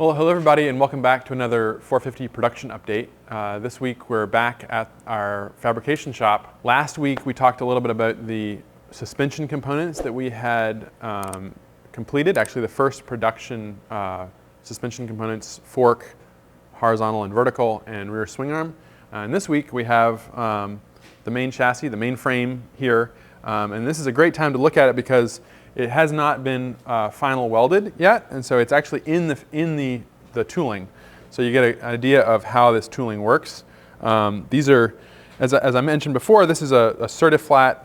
Well, hello everybody and welcome back to another 450 production update. This week we're back at our fabrication shop. Last week we talked a little bit about the suspension components that we had completed. Actually the first production suspension components: fork, horizontal and vertical, and rear swing arm. And this week we have the main chassis, the main frame here. And this is a great time to look at it because it has not been final welded yet, and so it's actually in the tooling. So you get an idea of how this tooling works. These are, as I mentioned before, this is a Certiflat,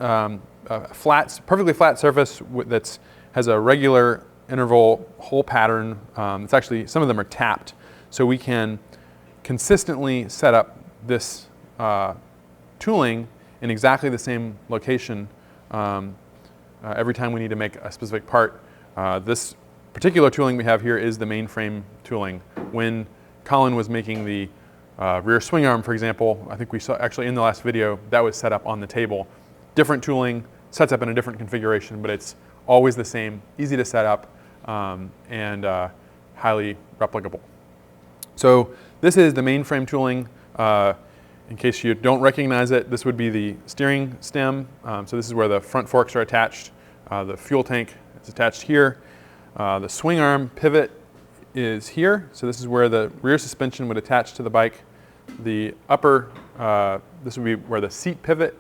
perfectly flat surface that has a regular interval hole pattern. It's actually, some of them are tapped, so we can consistently set up this tooling in exactly the same location every time we need to make a specific part. This particular tooling we have here is the mainframe tooling. When Colin was making the rear swing arm, for example, I think we saw actually in the last video, that was set up on the table. Different tooling, sets up in a different configuration, but it's always the same, easy to set up, and highly replicable. So this is the mainframe tooling. In case you don't recognize it, this would be the steering stem. So this is where the front forks are attached. The fuel tank is attached here. The swing arm pivot is here. So this is where the rear suspension would attach to the bike. The upper, this would be where the seat pivot,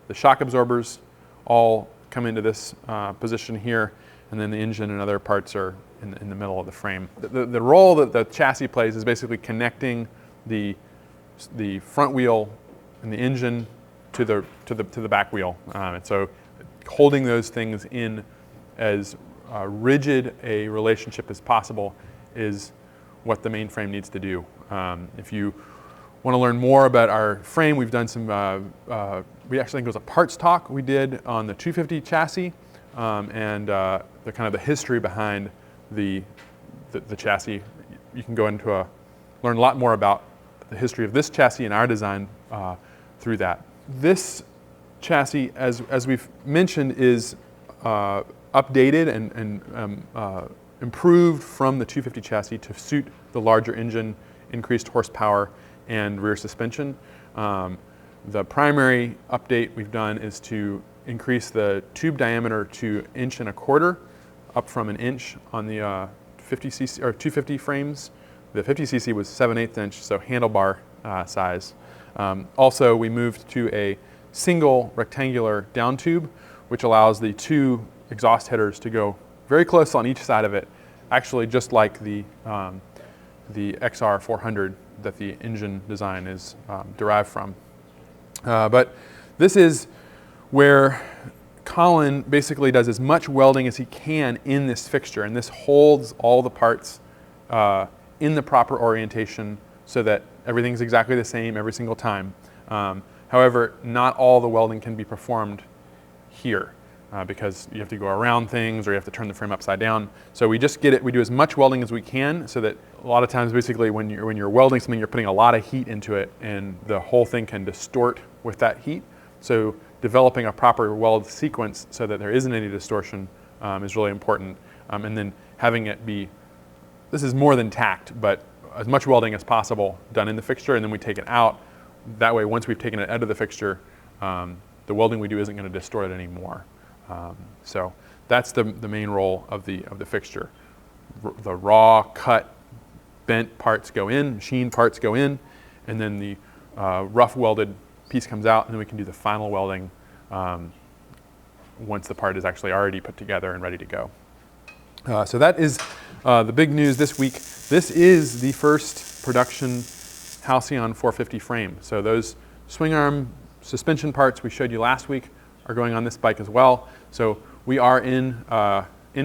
the shock absorbers all come into this position here. And then the engine and other parts are in the middle of the frame. The role that the chassis plays is basically connecting the front wheel and the engine to the back wheel, and so holding those things in as rigid a relationship as possible is what the mainframe needs to do. If you want to learn more about our frame, we've done some. We actually think it was a parts talk we did on the 250 chassis, and the kind of the history behind the chassis. You can go into learn a lot more about the history of this chassis and our design through that. This chassis, as we've mentioned, is updated and improved from the 250 chassis to suit the larger engine, increased horsepower, and rear suspension. The primary update we've done is to increase the tube diameter to 1.25 inches, up from 1 inch on the 50cc or 250 frames. The 50cc was 7/8 inch, so handlebar size. Also, we moved to a single rectangular down tube, which allows the two exhaust headers to go very close on each side of it, actually just like the XR400 that the engine design is derived from. But this is where Colin basically does as much welding as he can in this fixture, and this holds all the parts in the proper orientation so that everything's exactly the same every single time. However, not all the welding can be performed here because you have to go around things or you have to turn the frame upside down. So we just we do as much welding as we can, so that a lot of times basically when you're welding something, you're putting a lot of heat into it and the whole thing can distort with that heat. So developing a proper weld sequence so that there isn't any distortion is really important. And then having it be, this is more than tacked, but as much welding as possible done in the fixture, and then we take it out. That way, once we've taken it out of the fixture, the welding we do isn't going to distort it anymore. So that's the main role of the fixture. The raw, cut, bent parts go in, machined parts go in, and then the rough welded piece comes out, and then we can do the final welding once the part is actually already put together and ready to go. So that is the big news this week. This is the first production Halcyon 450 frame. So those swing arm suspension parts we showed you last week are going on this bike as well. So we are in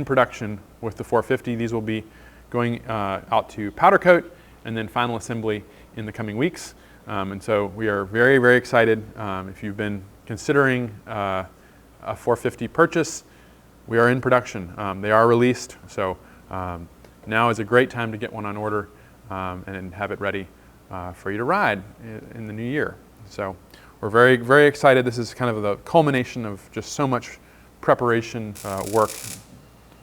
production with the 450. These will be going out to powder coat and then final assembly in the coming weeks. And so we are very, very excited. If you've been considering a 450 purchase, we are in production. They are released, so now is a great time to get one on order and have it ready for you to ride in the new year. So we're very, very excited. This is kind of the culmination of just so much preparation work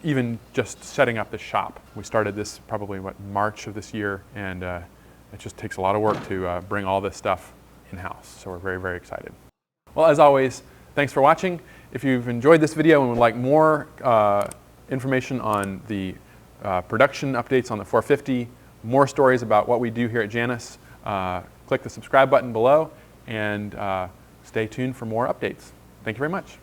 even just setting up the shop. We started this probably, March of this year, and it just takes a lot of work to bring all this stuff in-house. So we're very, very excited. Well, as always, thanks for watching. If you've enjoyed this video and would like more information on the production updates on the 450, more stories about what we do here at Janus, click the subscribe button below and stay tuned for more updates. Thank you very much.